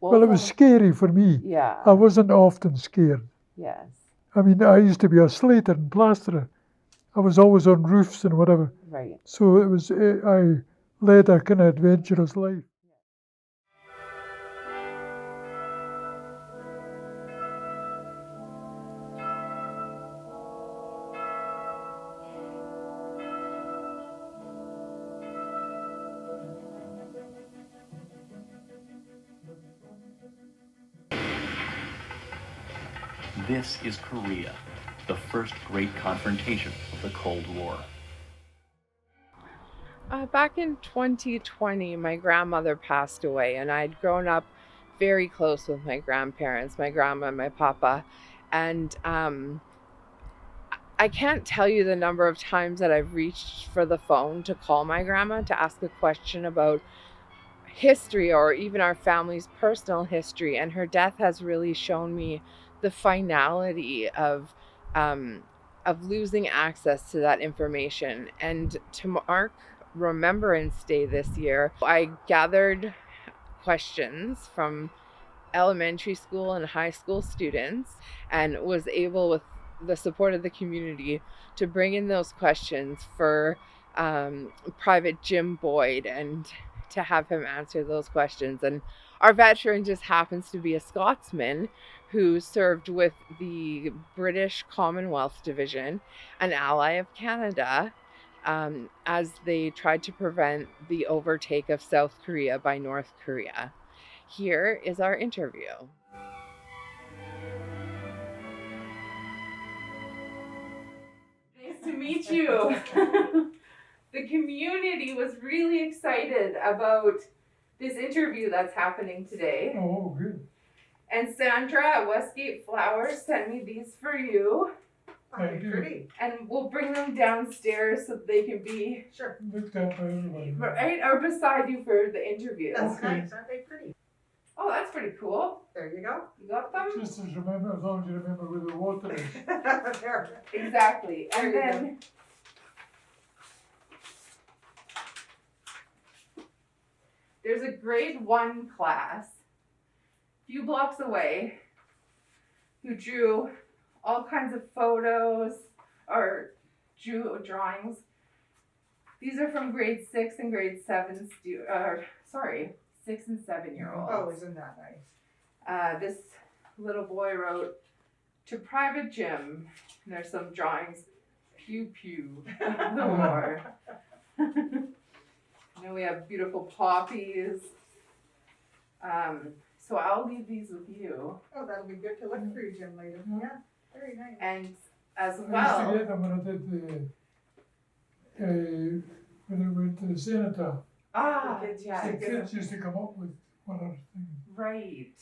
Well, it was scary for me. Yeah. I wasn't often scared. Yes. I mean, I used to be a slater and plasterer. I was always on roofs and whatever. Right. So it was, I led a kind of adventurous life. This is Korea, the first great confrontation of the Cold War. Back in 2020, my grandmother passed away, and I'd grown up very close with my grandparents, my grandma and my papa. And I can't tell you the number of times that I've reached for the phone to call my grandma to ask a question about history or even our family's personal history. And her death has really shown me the finality of losing access to that information. And to mark Remembrance Day this year, I gathered questions from elementary school and high school students and was able, with the support of the community, to bring in those questions for Private Jim Boyd and to have him answer those questions. And our veteran just happens to be a Scotsman who served with the British Commonwealth Division, an ally of Canada, as they tried to prevent the overtake of South Korea by North Korea. Here is our interview. Nice to meet you. The community was really excited about this interview that's happening today. Oh, good. And Sandra at Westgate Flowers sent me these for you. Thank you. Pretty. And we'll bring them downstairs so they can be Looked at by everybody. right or beside you for the interview. That's nice, aren't they pretty? Oh, that's pretty cool. There you go. You got them? Just as remember, as long as you remember where the water is. There. Exactly. And There you then there's a grade 1 class a few blocks away who drew all kinds of photos or drew drawings. These are from grade 6 and grade 7 6 and 7 year olds. Oh, isn't that nice? This little boy wrote, "To Private Jim." And there's some drawings. Pew pew. The war. And then we have beautiful poppies. So I'll leave these with you. Oh, that'll be good to look through, Jim, later. Yeah, very nice. And as I used to well, get them when I did when I went to the cenotaph. ah, The kids yeah, The kids used to come up with one other thing. right.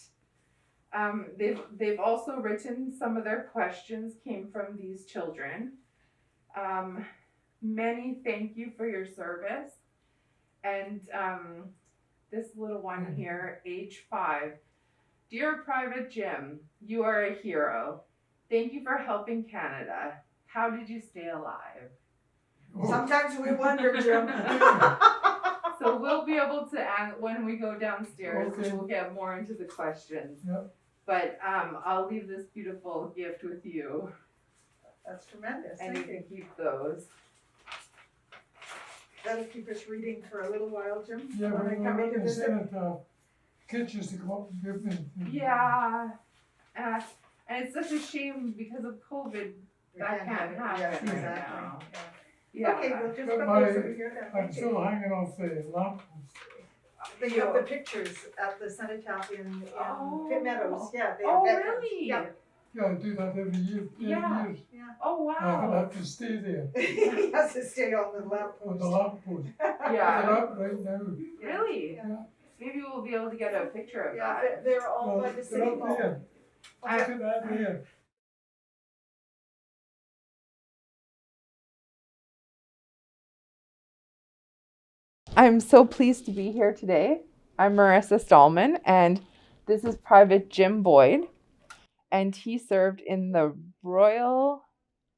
They've also written some of their questions came from these children. Many thank you for your service. And this little one here, age 5. Dear Private Jim, you are a hero. Thank you for helping Canada. How did you stay alive? Sometimes we wonder, Jim. So we'll be able to add when we go downstairs. Okay. We'll get more into the questions. Yep. But I'll leave this beautiful gift with you, That's tremendous. and you Thank you. can keep those. That'll keep us reading for a little while, Jim. Yeah, when I when come we in went to to the visit. cenotaph, kids used to come up and give me. Yeah, and it's such a shame because of COVID. We That can't have it. happen Yeah, right exactly. now. Yeah. Yeah. Okay, we'll just But put my- those over here then. I'm Thank still you. hanging off the lamppost. They have the pictures at the cenotaph in Oh. Pitt Meadows. Yeah, they Oh, have veterans. really? Yeah. Yeah, I do that every year, 10 Yeah. years. Oh I wow. have to stay there He has to stay on the on lamppost. the lamppost. They're Yeah. up right now. Really? Yeah. Maybe we'll be able to get a picture of Yeah, that. they're all Well, by the they're city up hall. there. Look at that there. I'm so pleased to be here today. I'm Marissa Stallman, and this is Private Jim Boyd, and he served in the Royal.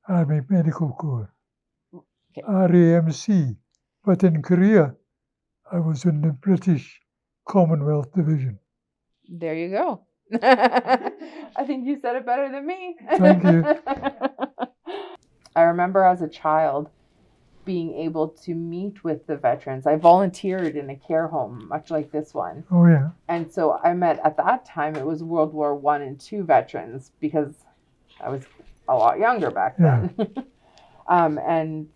Army Medical Corps. Okay. RAMC. But in Korea, I was in the British Commonwealth Division. There you go. I think you said it better than me. Thank you. I remember as a child being able to meet with the veterans. I volunteered in a care home, much like this one. Oh, yeah. And so I met, at that time, it was World War I and II veterans, because I was a lot younger back then. And,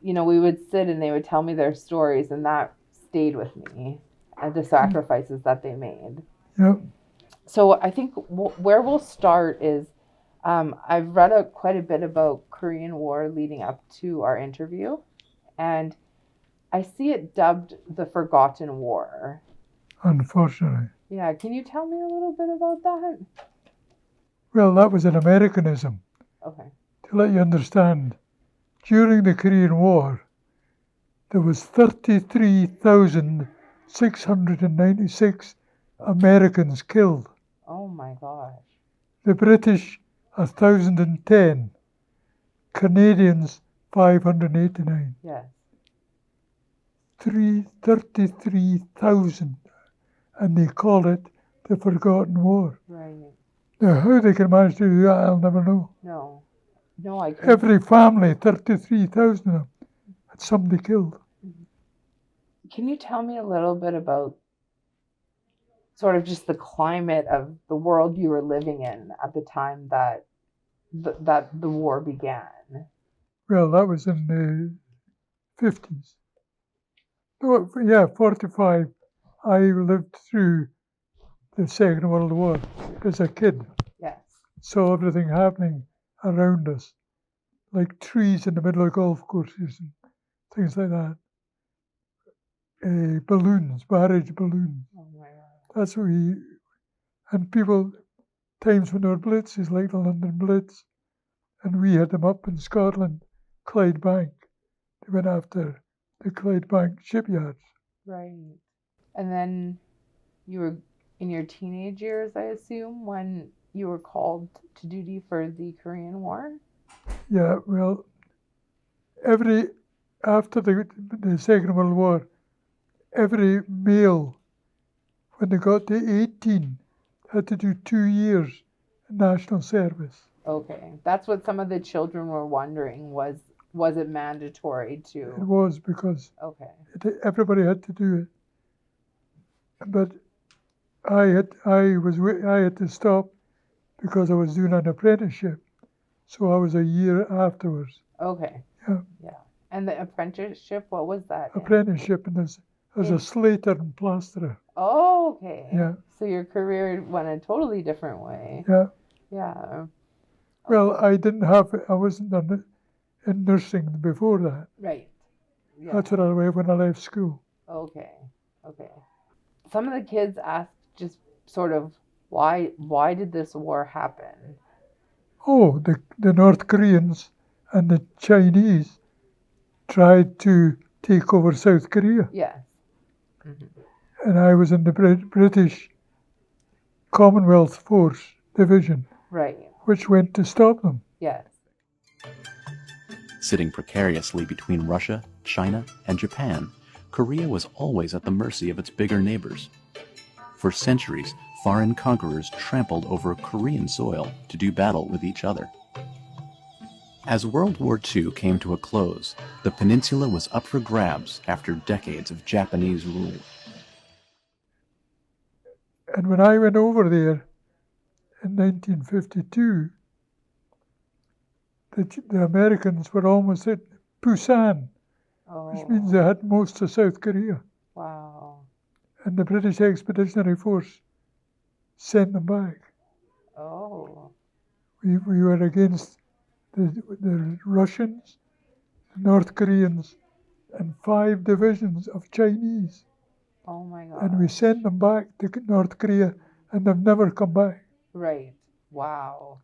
you know, we would sit and they would tell me their stories, and that stayed with me, and the sacrifices that they made. Yep. So I think where we'll start is, I've read quite a bit about Korean War leading up to our interview, and I see it dubbed the Forgotten War. Unfortunately. Yeah, can you tell me a little bit about that? Well, that was an Americanism. Okay. To let you understand, during the Korean War, there was 33,696 Americans killed. Oh my gosh. The British, 1,010. Canadians, 589. Yes. 33,000. And they call it the Forgotten War. Right. Now, how they can manage to do that, I'll never know. No, I can't. Every family, 33,000 of them, had somebody killed. Can you tell me a little bit about sort of just the climate of the world you were living in at the time that the war began? Well, that was in the 50s. No, yeah, 45. I lived through the Second World War as a kid. Yes. Saw everything happening around us, like trees in the middle of golf courses and things like that. Balloons, barrage balloons. Oh my God. That's what and people, times when there were blitzes, like the London Blitz, and we had them up in Scotland, Clydebank. They went after the Clydebank shipyards. Right. And then you were in your teenage years, I assume, when you were called to duty for the Korean War? Yeah, well, after the Second World War, every male, when they got to 18, had to do 2 years in national service. Okay. That's what some of the children were wondering, was it mandatory to? It was, because Okay. everybody had to do it. But I had to stop because I was doing an apprenticeship. So I was a year afterwards. Okay. Yeah. Yeah. And the apprenticeship, what was that? Apprenticeship, and as a slater and plasterer. Oh, okay. Yeah. So your career went a totally different way. Yeah. Yeah. Well, I wasn't in nursing before that. Right. Yeah. That's what I went when I left school. Okay. Some of the kids asked just sort of why did this war happen? Oh, the North Koreans and the Chinese tried to take over South Korea. Yes. Mm-hmm. And I was in the British Commonwealth Force Division, Right. which went to stop them. Yes. Sitting precariously between Russia, China, and Japan, Korea was always at the mercy of its bigger neighbors. For centuries, foreign conquerors trampled over Korean soil to do battle with each other. As World War II came to a close, the peninsula was up for grabs after decades of Japanese rule. And when I went over there in 1952, the Americans were almost at Busan, which means they had most of South Korea. Wow. And the British Expeditionary Force sent them back. Oh. We were against the Russians, the North Koreans, and 5 divisions of Chinese. Oh my God. And we sent them back to North Korea, and they've never come back. Right. Wow.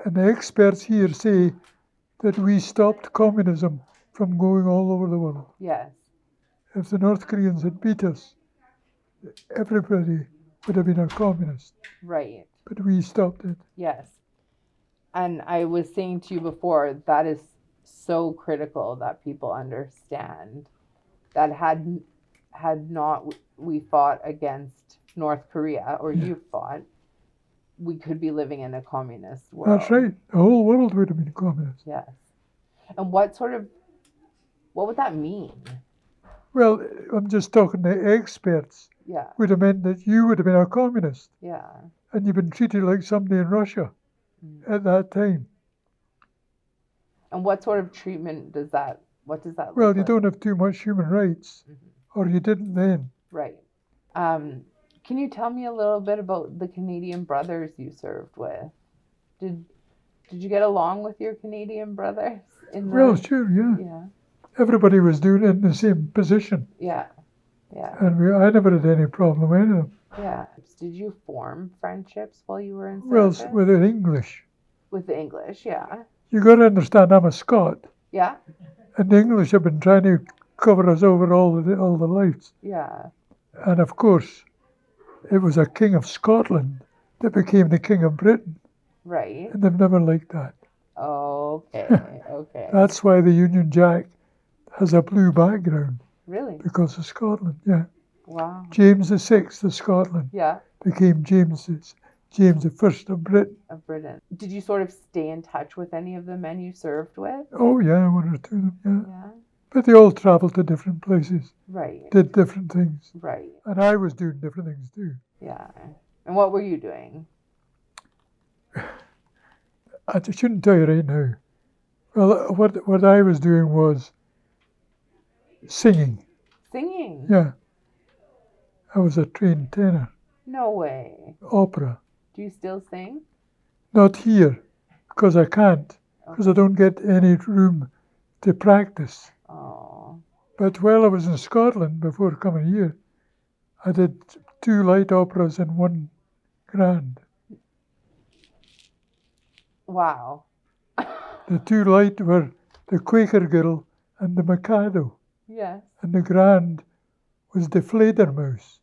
And the experts here say that we stopped communism from going all over the world. Yes. If the North Koreans had beat us, everybody would have been a communist. Right. But we stopped it. Yes. And I was saying to you before, that is so critical that people understand that had not we fought against North Korea, or you fought, we could be living in a communist world. That's right. The whole world would have been communist. Yes. And what would that mean? Well, I'm just talking to experts. Yeah. Would have meant that you would have been a communist. Yeah. And you've been treated like somebody in Russia at that time. And what sort of treatment does that look Well, like? you don't have too much human rights, or you didn't then. Right. Can you tell me a little bit about the Canadian brothers you served with? Did you get along with your Canadian brothers? Well, sure, yeah. Yeah. Everybody was doing it in the same position. Yeah. Yeah. And I never had any problem with them. Yeah. Did you form friendships while you were in Well, service? with the English. With the English, yeah. You got to understand, I'm a Scot. Yeah. And the English have been trying to cover us over all the lives. Yeah. And of course, it was a king of Scotland that became the king of Britain. Right. And they've never liked that. Okay. Okay. That's why the Union Jack has a blue background, Really? because of Scotland, yeah. Wow. James VI of Scotland Yeah. became James I of Britain. Of Britain. Did you sort of stay in touch with any of the men you served with? Oh, yeah, one or two of them, yeah. Yeah. But they all travelled to different places, Right. did different things. Right. And I was doing different things too. Yeah. And what were you doing? I shouldn't tell you right now. Well, what I was doing was singing. Singing? Yeah. I was a trained tenor. No way. Opera. Do you still sing? Not here, because I can't, because I don't get any room to practice. Oh. But while I was in Scotland before coming here, I did 2 light operas and 1 grand. Wow. The 2 light were the Quaker Girl and the Mikado, Yes. and the grand was the Fledermaus,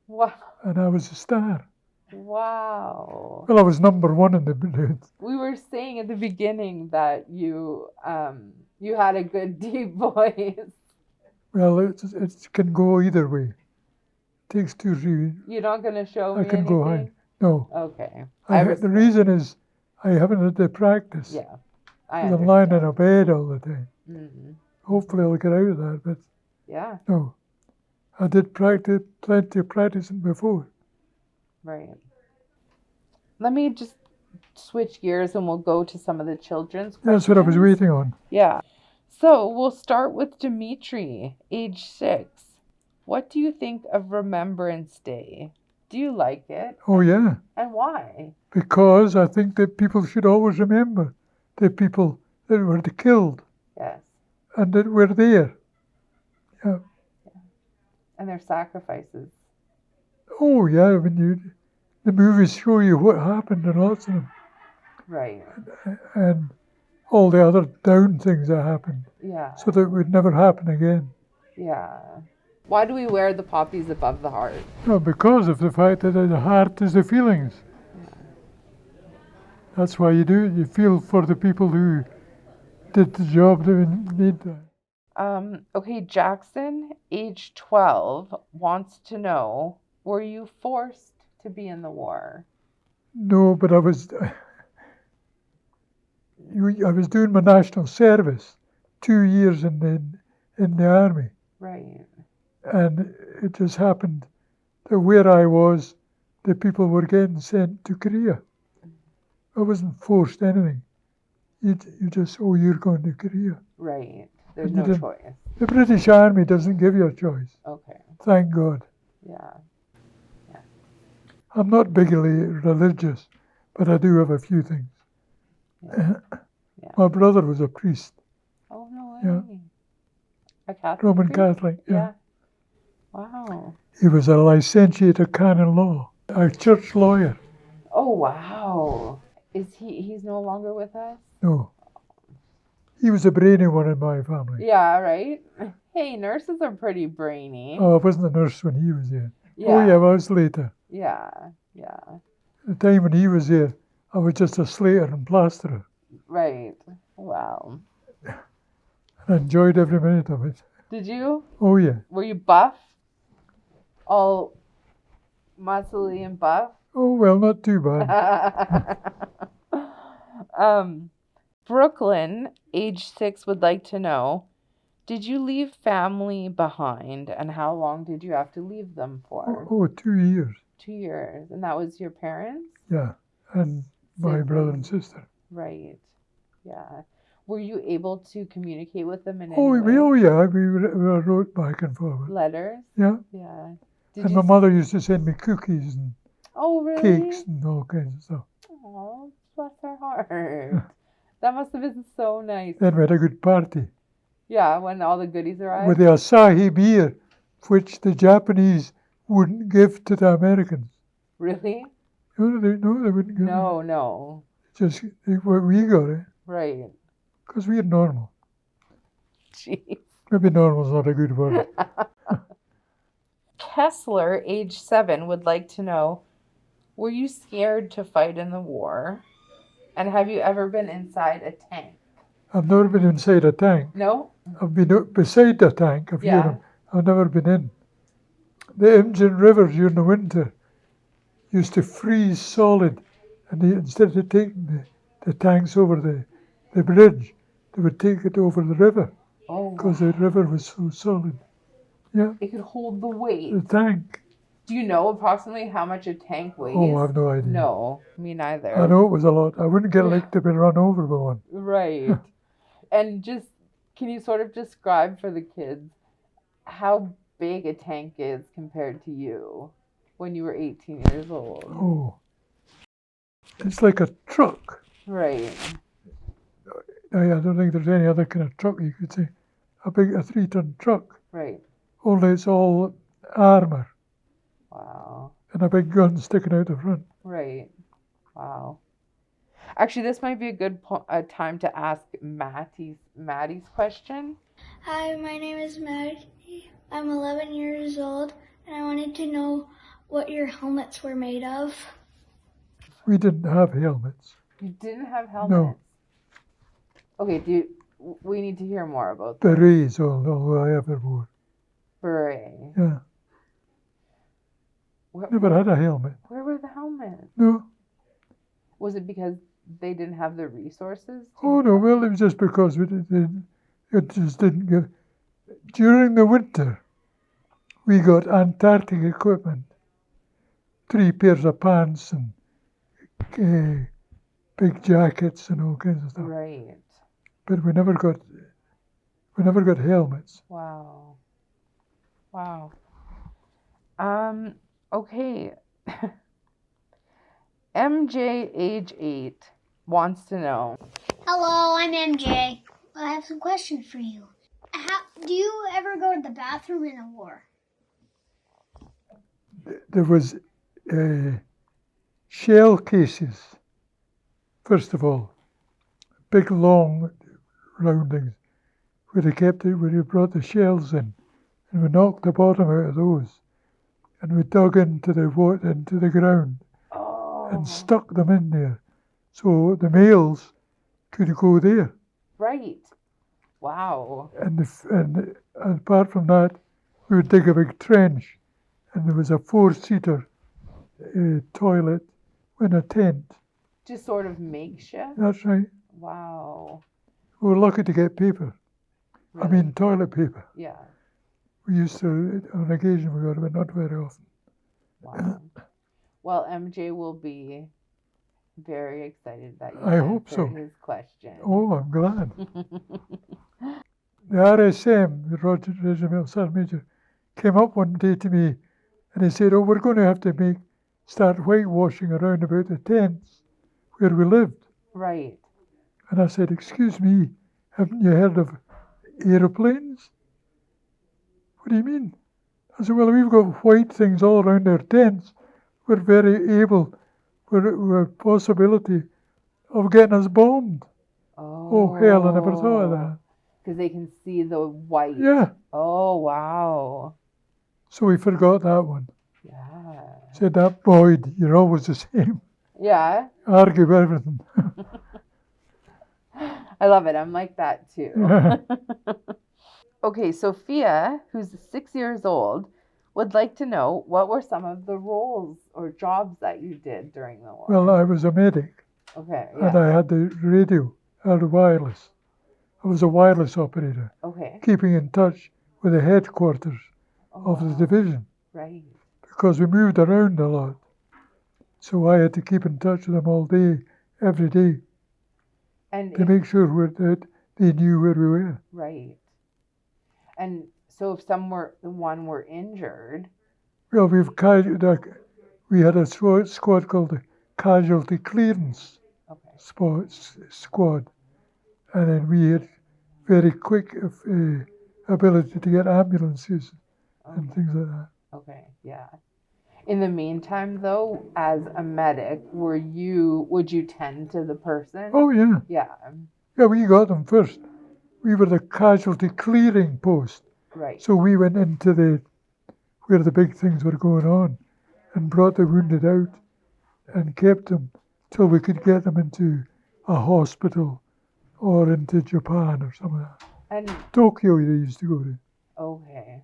Wow. and I was a star. Wow. Well, I was number 1 in the booth. We were saying at the beginning that you had a good deep voice. Well, it can go either way. It takes 2 reasons. You're not gonna show me I can anything? go high. No. Okay. The reason is I haven't had the practice. Yeah. I 'Cause I'm lying in understand. a bed all the time. Mhm. Hopefully I'll get out of that, but Yeah. no. I did practice, plenty of practicing before. Right. Let me just switch gears and we'll go to some of the children's questions. That's what I was waiting on. Yeah. So we'll start with Dimitri, age 6. What do you think of Remembrance Day? Do you like it? Oh, yeah. And why? Because I think that people should always remember the people that were killed Yes. and that were there. Yeah. And their sacrifices. Oh, yeah. The movies show you what happened and lots of them. Right. And all the other down things that happened. Yeah. So that it would never happen again. Yeah. Why do we wear the poppies above the heart? No, because of the fact that the heart is the feelings. That's why you do it. You feel for the people who did the job that need that. Okay, Jackson, age 12, wants to know, were you forced to be in the war? No, but I was doing my national service, 2 years in the army, Right. and it just happened that where I was, the people were getting sent to Korea. I wasn't forced anything. You just, you're going to Korea. Right. There's And you no didn't- choice. The British Army doesn't give you a choice. Okay. Thank God. Yeah. I'm not bigly religious, but I do have a few things. Yeah. Yeah. My brother was a priest, Oh, no way. Yeah. A Catholic? Roman priest? Catholic. Yeah. Wow. He was a licentiate of canon law, a church lawyer. Oh, wow. He's no longer with us? No. He was a brainy one in my family. Yeah, right? Hey, nurses are pretty brainy. Oh, I wasn't a nurse when he was here. Yeah. Oh, yeah, I was later. Yeah. Yeah. The time when he was here, I was just a slater and plasterer. Right. Wow. I enjoyed every minute of it. Did you? Oh, yeah. Were you buff? All Muscly and buff? Oh, well, not too bad. Brooklyn, age 6, would like to know, did you leave family behind, and how long did you have to leave them for? Oh, 2 years. 2 years. And that was your parents? Yeah, and my brother and Siblings. sister. Right. Yeah. Were you able to communicate with them in Oh, any way? yeah, we wrote back and forward. Letters? Yeah, Yeah. Did and you my mother used to send me cookies and Oh, really? cakes and all kinds of stuff. Oh, bless her heart. That must have been so nice. Then we had a good party Yeah, when all the goodies arrived. with the Asahi beer, which the Japanese wouldn't give to the Americans. Really? No, they wouldn't give it. No. Just we got it, Right. because we're normal. Jeez. Maybe normal's not a good word. Kessler, age 7, would like to know, were you scared to fight in the war? And have you ever been inside a tank? I've never been inside a tank. No? I've been beside the tank, I've Yeah. I've never been in. The Imjin River during the winter used to freeze solid, and instead of taking the tanks over the bridge, they would take it over the river, Oh, because the river was so solid. Yeah, it could hold the weight. the tank. Do you know approximately how much a tank weighs? Oh, I've no idea. No, me neither. I know it was a lot. I wouldn't get like to be run over by one. Right. And just, can you sort of describe for the kids how big a tank is compared to you when you were 18 years old? Oh, it's like a truck. Right. I don't think there's any other kind of truck you could say. A 3-ton truck. Right. Only it's all armour Wow. and a big gun sticking out the front. Right. Wow. Actually, this might be a good time to ask Maddie's question. Hi, my name is Maggie. I'm 11 years old, and I wanted to know what your helmets were made of. We didn't have helmets. You didn't have helmets? No. Okay, we need to hear more about that. Berets, all I ever wore. Beret. Yeah, never had a helmet. Where were the helmets? No. Was it because they didn't have the resources? Oh, no, well, it was just because it just didn't give. During the winter, we got Antarctic equipment. 3 pairs of pants and big jackets and all kinds of stuff. Right. But we never got helmets. Wow. Okay. MJ, age 8, wants to know. Hello, I'm MJ. I have some questions for you. Do you ever go to the bathroom in a war? There was shell cases, first of all, big long roundings, where you brought the shells in, and we knocked the bottom out of those, and we dug into the ground and stuck them in there, so the males could go there. Right. Wow. And apart from that, we would dig a big trench, and there was a 4-seater toilet in a tent. Just sort of makeshift? That's right. Wow. We were lucky to get paper. Really? I mean, toilet paper. Yeah. We used to, on occasion, we got it, but not very often. Wow. Well, MJ will be very excited that you I hope so. answered his question. Oh, I'm glad. The RSM, the Regiment Sergeant Major, came up one day to me and he said, "Oh, we're going to have to start whitewashing around about the tents where we lived." Right. And I said, "Excuse me, haven't you heard of aeroplanes?" "What do you mean?" I said, "Well, we've got white things all around our tents. We're very able, we're a possibility of getting us bombed." Oh, hell, I never thought of that. Because they can see the white. Yeah. Oh, wow. So we forgot that one. Yeah. Said, "That Boyd, you're always the same. Yeah. Argue everything." I love it. I'm like that too. Okay, Sophia, who's 6 years old, would like to know what were some of the roles or jobs that you did during the war? Well, I was a medic, Okay, and yeah. I had the radio, I had the wireless. I was a wireless operator, Okay. keeping in touch with the headquarters Oh, of the wow. division, Right. because we moved around a lot. So I had to keep in touch with them all day, every day, And to make sure that they knew where we were. right. And so if one were injured, Well, we had a squad called the Casualty Clearance okay. Squad, and then we had very quick ability to get ambulances and things like that. Okay, yeah. In the meantime, though, as a medic, would you tend to the person? Oh yeah, Yeah, yeah. We got them first. We were the casualty clearing post, right. so we went into where the big things were going on, and brought the wounded out, and kept them till we could get them into a hospital or into Japan or something like that. And Tokyo they used to go to. okay.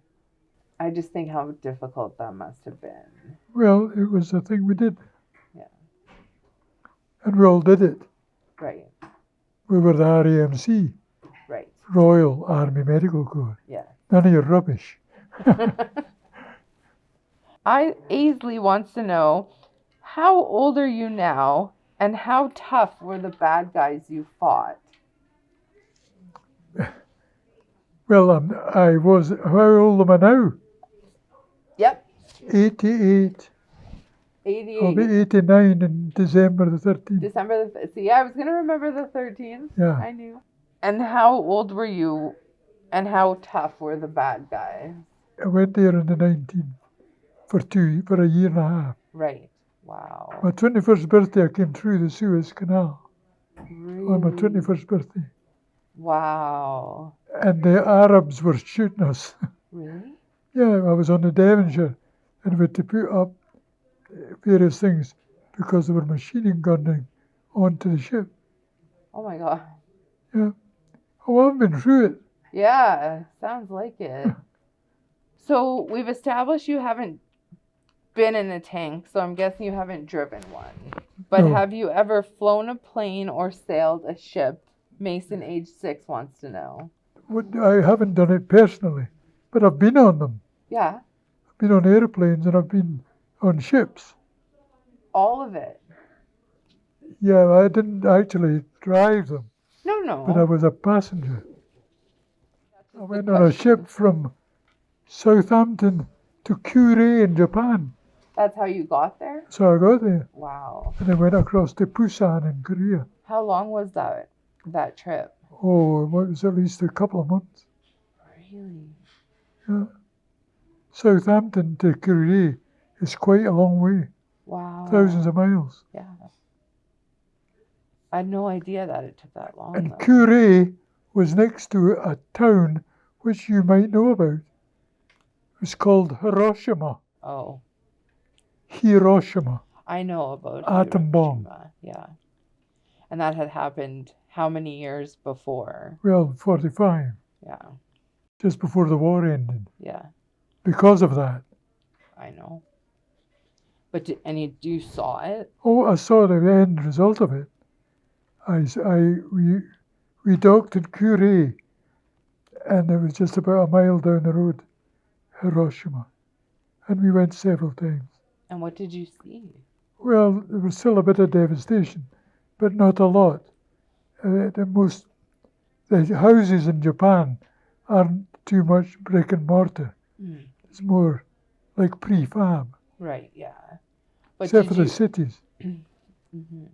I just think how difficult that must have been. Well, it was a thing we did. Yeah. And we all did it. Right. We were the RAMC, Right. Royal Army Medical Corps. Yeah. None of your rubbish. Aisley wants to know, how old are you now, and how tough were the bad guys you fought? Well, how old am I now? Yep. 88. 88. I'll be 89 in December the 13th. December the see, I was gonna remember the 13th. Yeah. I knew. And how old were you, and how tough were the bad guys? I went there in the 19th for a year and a half. Right. Wow. My 21st birthday, I came through the Suez Canal Really? on my 21st birthday. Wow. And the Arabs were shooting us. Really? Yeah, I was on the Devonshire, and we had to put up various things because they were machine gunning onto the ship. Oh my God. Yeah. Oh, I've been through it. Yeah, sounds like it. So we've established you haven't been in a tank, so I'm guessing you haven't driven one. But No. have you ever flown a plane or sailed a ship? Mason, age 6, wants to know. I haven't done it personally, but I've been on them. Yeah, I've been on airplanes and I've been on ships. all of it. Yeah, I didn't actually drive them, No. but I was a passenger. I went on a ship from Southampton to Kure in Japan. That's how you got there? So I got there, Wow. and I went across to Busan in Korea. How long was that trip? Oh, it was at least a couple of months. Really? Yeah. Southampton to Korea is quite a long way, Wow. thousands of miles. Yeah. I had no idea that it took that long. And though. Kure was next to a town which you might know about. It's called Hiroshima. Oh, Hiroshima. I know about Atom bomb. Hiroshima. Yeah. And that had happened how many years before? Well, 45, Yeah. just before the war ended. Yeah. Because of that. I know. But you saw it? Oh, I saw the end result of it. We docked at Kure, and it was just about a mile down the road, Hiroshima. And we went several times. And what did you see? Well, there was still a bit of devastation, but not a lot. The houses in Japan aren't too much brick and mortar. Mm. It's more like prefab, Right, yeah. But except for the cities. Mm-hmm.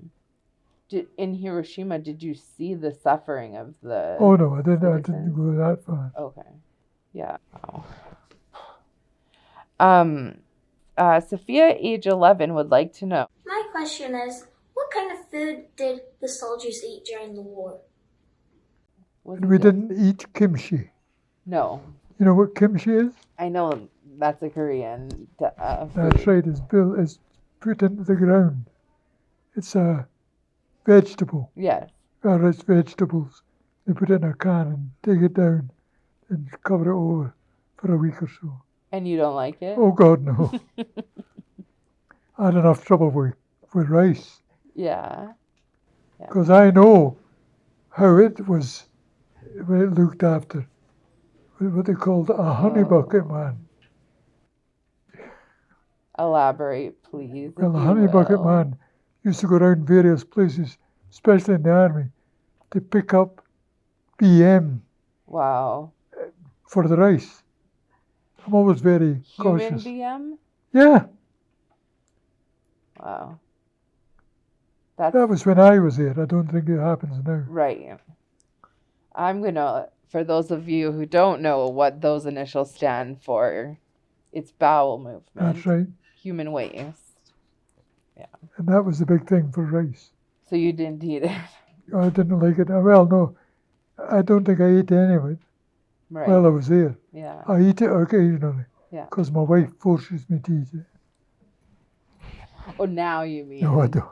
In Hiroshima, did you see the suffering of the... Oh no, I didn't citizens? go that far. Okay. Yeah. Oh. Sophia, age 11, would like to know. My question is, what kind of food did the soldiers eat during the war? Was And we it- didn't eat kimchi. No. You know what kimchi is? I know that's a Korean food. That's right, it's put into the ground. It's a vegetable, Yes. it's vegetables. They put it in a can and take it down and cover it over for a week or so. And you don't like it? Oh, God, no. I had enough trouble with rice. Yeah. Because I know how it was when it looked after. What they called a honey bucket man. Elaborate, please. Well, if the you honey bucket will. man used to go around various places, especially in the army, to pick up BM Wow. for the rice. I'm always very Human cautious. BM? Yeah, Wow. that was when I was there. I don't think it happens now. Right. I'm going to, for those of you who don't know what those initials stand for, it's bowel movement. That's right. Human waste. And that was the big thing for rice. So you didn't eat it. I didn't like it. Well, no, I don't think I ate any of it Right. while I was there. Yeah. I eat it occasionally Yeah. because my wife forces me to eat it. Oh, now you mean. No, I don't.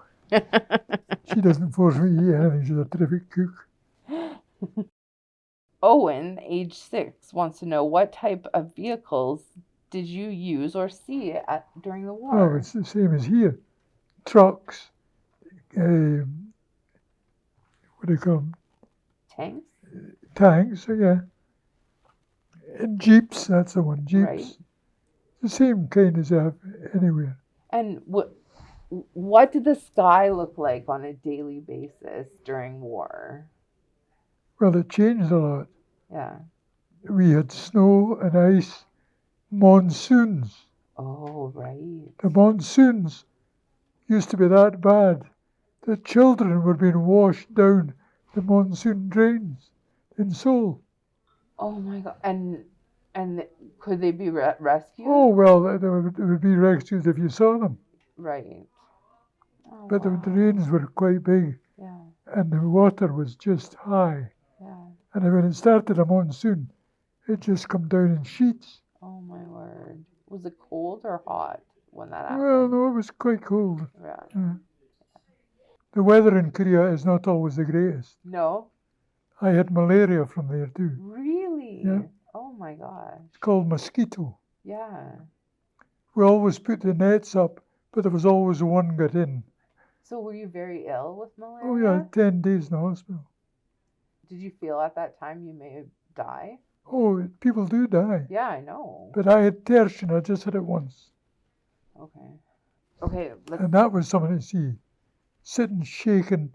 She doesn't force me to eat anything. She's a terrific cook. Owen, age 6, wants to know what type of vehicles did you use or see during the war? Oh, it's the same as here. Trucks, what do you call them? Tanks? Tanks, yeah. And Jeeps, that's the one, Jeeps. Right. The same kind as they have anywhere. And what did the sky look like on a daily basis during war? Well, it changed a lot. Yeah. We had snow and ice, monsoons. Oh, right. The monsoons used to be that bad that children were being washed down the monsoon drains in Seoul. Oh my God. And could they be rescued? Oh, well, they would be rescued if you saw them. Right. Oh, But wow. the drains were quite big Yeah. and the water was just high. Yeah. And when it started a monsoon, it just come down in sheets. Oh my word. Was it cold or hot when that happened? Well, no, it was quite cold. Yeah. The weather in Korea is not always the greatest. No? I had malaria from there too. Really? Yeah. Oh my gosh. It's called mosquito. Yeah. We always put the nets up, but there was always one got in. So were you very ill with malaria? Oh yeah, 10 days in the hospital. Did you feel at that time you may die? Oh, people do die. Yeah, I know. But I had tertian, I just had it once. Okay. Okay, let's... And that was something to see. Sitting shaking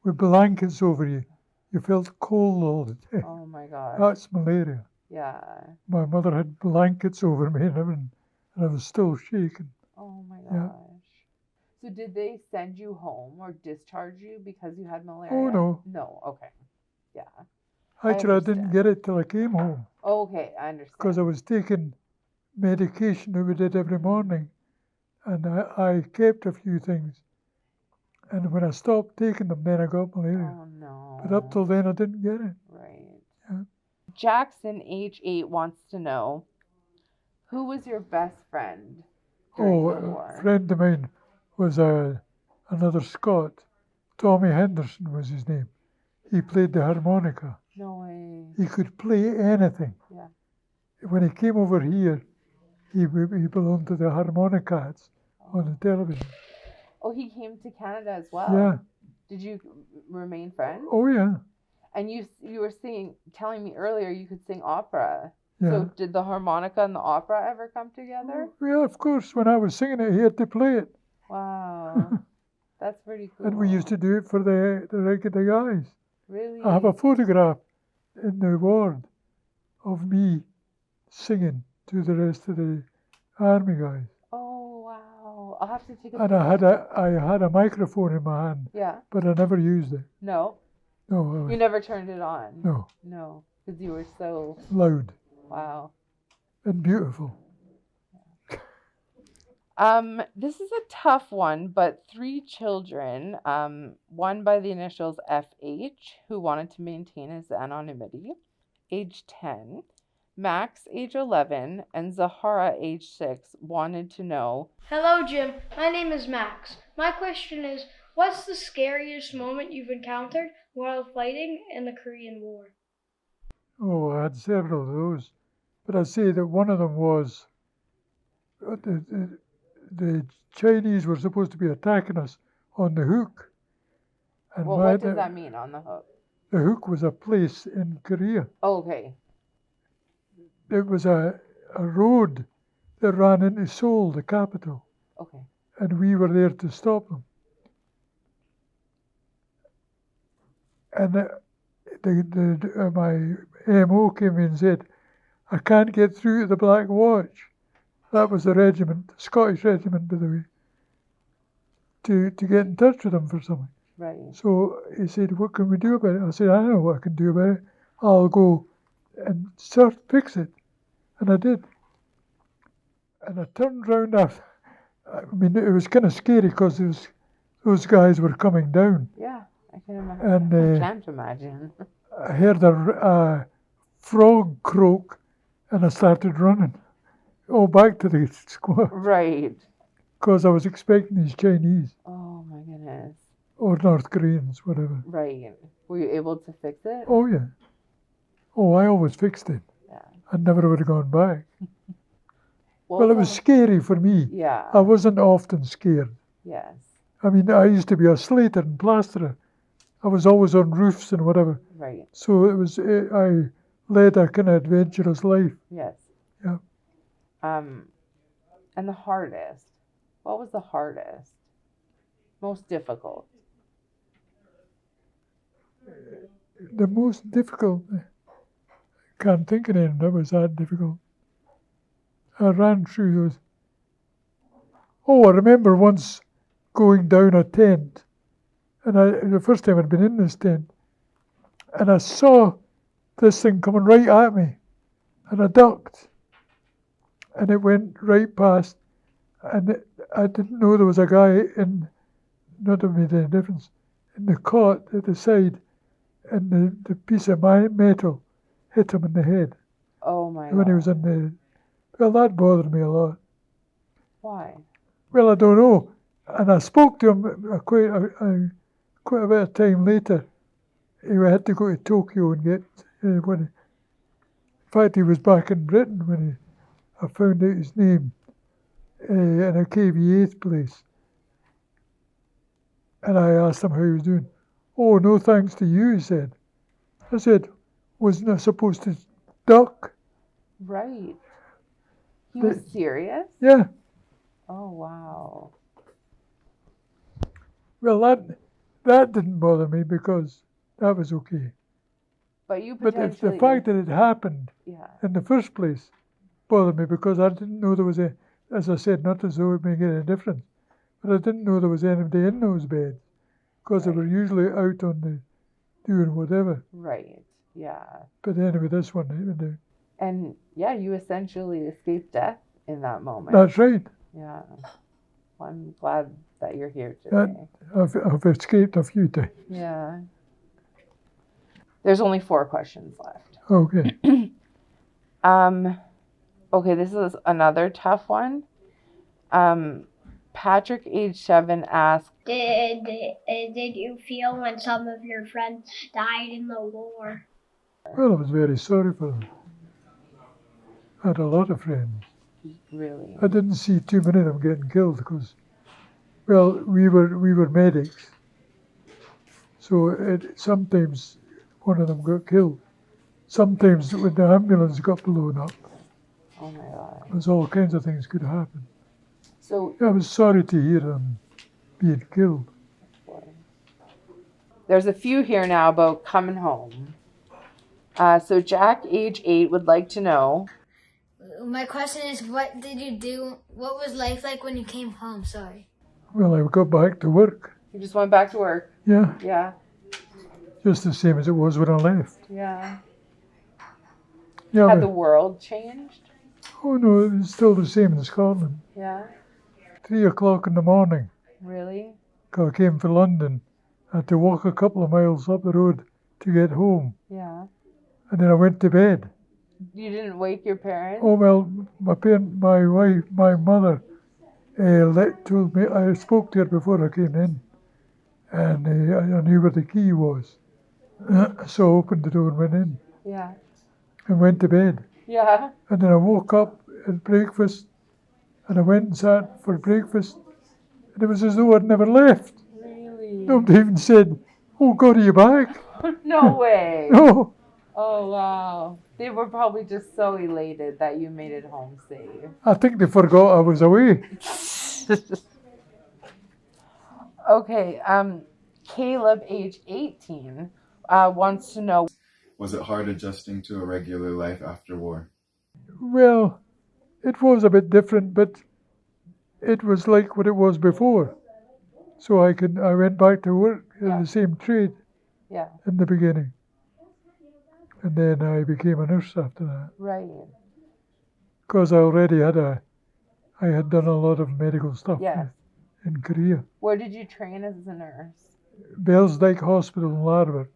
with blankets over you. You felt cold all the time. Oh my gosh. That's malaria. Yeah. My mother had blankets over me and everything, and I was still shaking. Oh my gosh. Yeah. So did they send you home or discharge you because you had malaria? Oh, no. No, okay. Yeah. Actually, I understand. didn't get it till I came home Okay, I understand. because I was taking medication that we did every morning, and I kept a few things. And when I stopped taking them, then I got malaria. Oh no. But up till then, I didn't get it. Right. Yeah. Jackson, age 8, wants to know, who was your best friend during the war? A friend of mine was another Scot. Tommy Henderson was his name. He played the harmonica. No way. He could play anything. Yeah. When he came over here, he belonged to the harmonicats on the television. Oh, he came to Canada as well? Yeah. Did you remain friends? Oh, yeah. And you were telling me earlier you could sing opera. Yeah. So did the harmonica and the opera ever come together? Yeah, of course. When I was singing it, he had to play it. Wow. That's pretty cool. And we used to do it for the regular guys. Really? I have a photograph in the ward of me singing to the rest of the army guys. Oh, wow. I'll have to take a And picture. I had a microphone in my hand, Yeah. but I never used it. No? No, You never turned it on? no, No. Because you were so... loud Wow. and beautiful. This is a tough one, but 3 children, one by the initials FH, who wanted to maintain his anonymity, age 10, Max, age 11, and Zahara, age 6, wanted to know, Hello, Jim. My name is Max. My question is, what's the scariest moment you've encountered while fighting in the Korean War? Oh, I had several of those. But I'd say that one of them was the Chinese were supposed to be attacking us on the Hook. And Well, what does that mean, on the hook? The Hook was a place in Korea. Oh, okay. It was a road that ran into Seoul, the capital. Okay. And we were there to stop them. And my MO came in and said, I can't get through to the Black Watch. That was the regiment, the Scottish regiment, by the way, to get in touch with them for something. Right. So he said, what can we do about it? I said, I know what I can do about it. I'll go and fix it. And I did. And I turned round after. I mean, it was kind of scary because those guys were coming down. Yeah, I can imagine. And I can't imagine. I heard a frog croak, and I started running. Oh, back to the squad. Right. Because I was expecting these Chinese. Oh, my goodness. Or North Koreans, whatever. Right. Were you able to fix it? Oh, yeah. Oh, I always fixed it. Yeah. I never would have gone back. Well, Well, it was scary for me. Yeah. I wasn't often scared. Yes. I mean, I used to be a slater and plasterer. I was always on roofs and whatever. Right. So it was, I led a kind of adventurous life. Yes. Yeah. And the hardest? What was the hardest? Most difficult? The most difficult, I can't think of anything that was that difficult. I ran through those. Oh, I remember once going down a tent, and the first time I'd been in this tent, and I saw this thing coming right at me, and I ducked, and it went right past, and I didn't know there was a guy in, not that it made any difference, in the cot at the side, and the piece of my metal hit him in the head. Oh, my When God. he was in the, well, that bothered me a lot. Why? Well, I don't know. And I spoke to him quite a bit of time later. He had to go to Tokyo and get, in fact, he was back in Britain when I found out his name in a KV8 place. And I asked him how he was doing. Oh, no thanks to you, he said. I said, wasn't I supposed to duck? Right. He was serious? Yeah. Oh, wow. Well, that didn't bother me because that was okay. But you But potentially... the fact that it happened Yeah. in the first place bothered me because I didn't know there was as I said, not as though it made any difference, but I didn't know there was anybody in those beds because they were usually out on the doing whatever. Right. Yeah. But anyway, this one, And yeah, you essentially escaped death in that moment. that's right. Yeah. Well, I'm glad that you're here today. I've escaped a few times. Yeah. There's only 4 questions left. Okay. Okay, this is another tough one. Patrick, age 7, asked, Did you feel when some of your friends died in the war? Well, I was very sorry for them. I had a lot of friends. Really? I didn't see too many of them getting killed because, well, we were medics. So sometimes one of them got killed. Sometimes when the ambulance got blown up, Oh my God. there's all kinds of things could happen. So I was sorry to hear them being killed. there's a few here now about coming home. So Jack, age 8, would like to know, My question is, what did you do? What was life like when you came home? Sorry. Well, I got back to work. you just went back to work. Yeah, Yeah. just the same as it was when I left. Yeah. Yeah, Had but, the world changed? oh no, it's still the same in Scotland. Yeah. 3 o'clock in the morning, Really? I came from London. I had to walk a couple of miles up the road to get home. Yeah. And then I went to bed. You didn't wake your parents? Oh, well, my wife, my mother, told me, I spoke to her before I came in, and I knew where the key was. So I opened the door and went in, Yeah. and went to bed. Yeah. And then I woke up at breakfast, And I went and sat for breakfast, and it was as though I'd never left. Really? Nobody even said, "Oh God, are you back?" No way. No. Oh, wow. They were probably just so elated that you made it home safe. I think they forgot I was away. Okay, Caleb, age 18, wants to know. Was it hard adjusting to a regular life after war? Well, it was a bit different, but it was like what it was before. So I went back to work in the same trade Yeah, in the beginning. And then I became a nurse after that. right. Because I had done a lot of medical stuff Yes. in Korea. Where did you train as a nurse? Bellsdyke Hospital in Larver,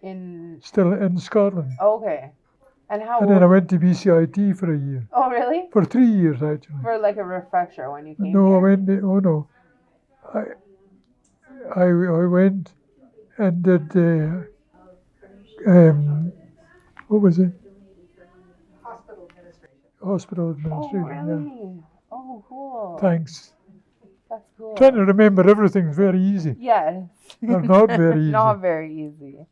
In. still in Scotland. Okay. And how And then I old? went to BCIT for a year. Oh, really? For 3 years, actually. For like a refresher when you came No, here? I went, oh no. I went and did, what was it? Hospital administration. Hospital Oh, administration, yeah. really? Oh, cool. Thanks. That's cool. Trying to remember everything's very easy. Yes. They're not very easy. Not very easy.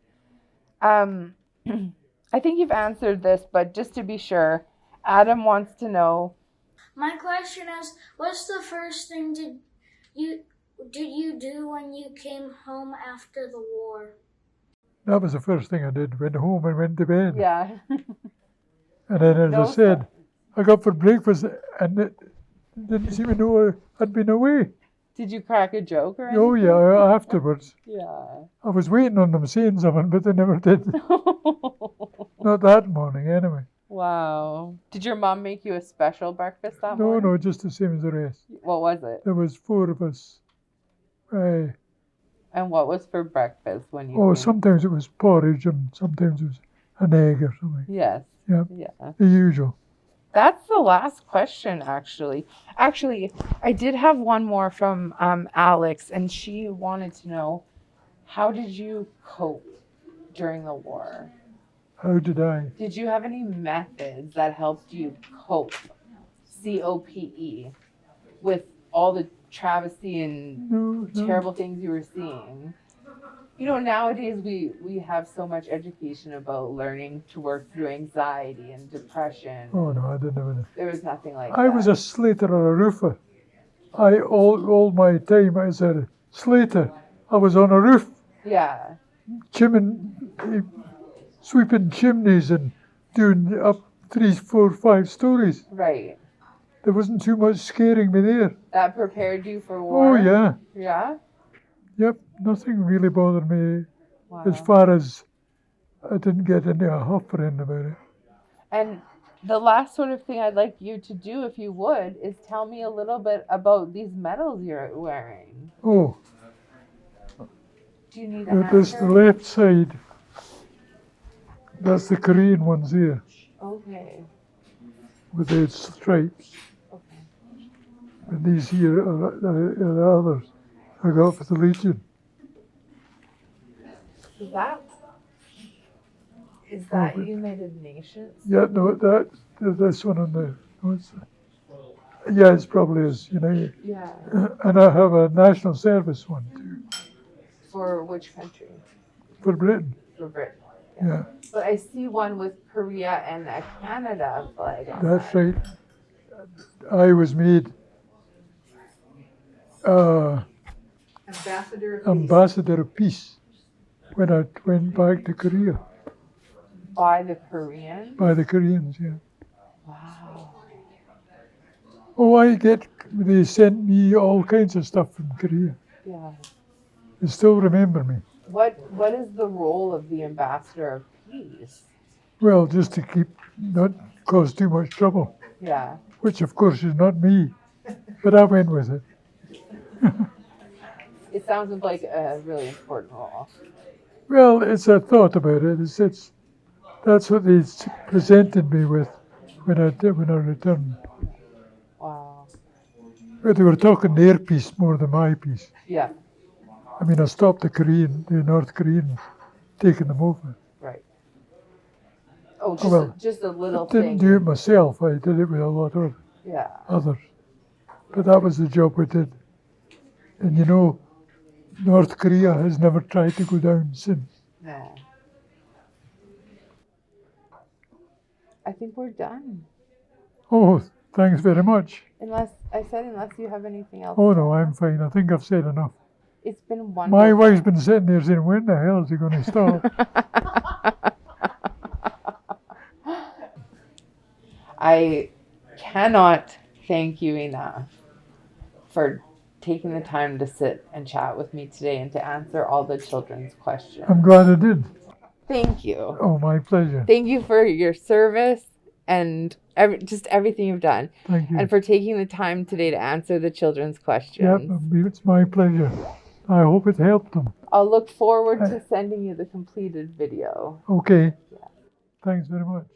I think you've answered this, but just to be sure, Adam wants to know. My question is, what's the first thing did you do when you came home after the war? That was the first thing I did. Went home and went to bed. Yeah. And then, as No I said, I got for breakfast and it didn't seem to know I'd been away. Did you crack a joke or anything? Oh yeah, afterwards. Yeah. I was waiting on them saying something, but they never did. Not that morning, anyway. Wow. Did your mom make you a special breakfast that morning? No, just the same as the rest. What was it? There was 4 of us. And what was for breakfast when you came? Sometimes it was porridge and sometimes it was an egg or something. Yes. Yeah, Yeah. the usual. That's the last question, actually. Actually, I did have one more from Alex, and she wanted to know, how did you cope during the war? How did I? Did you have any methods that helped you cope, COPE, with all the travesty and No. terrible things you were seeing? You know, nowadays we have so much education about learning to work through anxiety and depression. Oh no, I didn't have any. There was nothing like I that. was a slater or a roofer. All my time as a slater, I was on a roof, Yeah. sweeping chimneys and doing up 3, 4, 5 stories. Right. There wasn't too much scaring me there. That prepared you for war? Oh yeah, Yeah? yep. Nothing really bothered me Wow. as far as I didn't get into a huff or anything about it. And the last sort of thing I'd like you to do, if you would, is tell me a little bit about these medals you're wearing. Oh, Do you need a this the hammer? left side. That's the Korean ones here Okay. with the stripes. Okay. And these here are the others I got for the Legion. Is that United Nations? Yeah, no, this one on the. What's that? Yeah, it's probably is, you know. Yeah. And I have a national service one too For which country? for Britain. For Britain. Yeah, But I see one with Korea and a Canada flag on that's that. right. I was made Ambassador of Peace. ambassador of peace when I went back to Korea By the Koreans? by the Koreans. Yeah. Wow. Oh, they sent me all kinds of stuff from Korea. Yeah. They still remember me. What is the role of the ambassador of peace? Well, just to not cause too much trouble, Yeah. which of course is not me, but I went with it. It sounds like a really important role. Well, it's a thought about it. That's what they presented me with when I returned. Wow. But they were talking their piece more than my piece. Yeah. I mean, I stopped the North Koreans taking them over. Right. Oh, well, just a little I didn't thing. do it myself. I did it with a lot of Yeah. others. But that was the job we did. And you know, North Korea has never tried to go down since. No. I think we're done. Oh, thanks very much. Unless you have anything else. Oh no, I'm fine. I think I've said enough. It's been wonderful. My wife's been sitting there saying, when the hell is he going to stop? I cannot thank you enough for taking the time to sit and chat with me today and to answer all the children's questions. I'm glad I did. Thank you. Oh, my pleasure. Thank you for your service and just everything you've done. Thank you. And for taking the time today to answer the children's questions. Yep, it's my pleasure. I hope it helped them. I'll look forward to sending you the completed video. Okay. Thanks very much.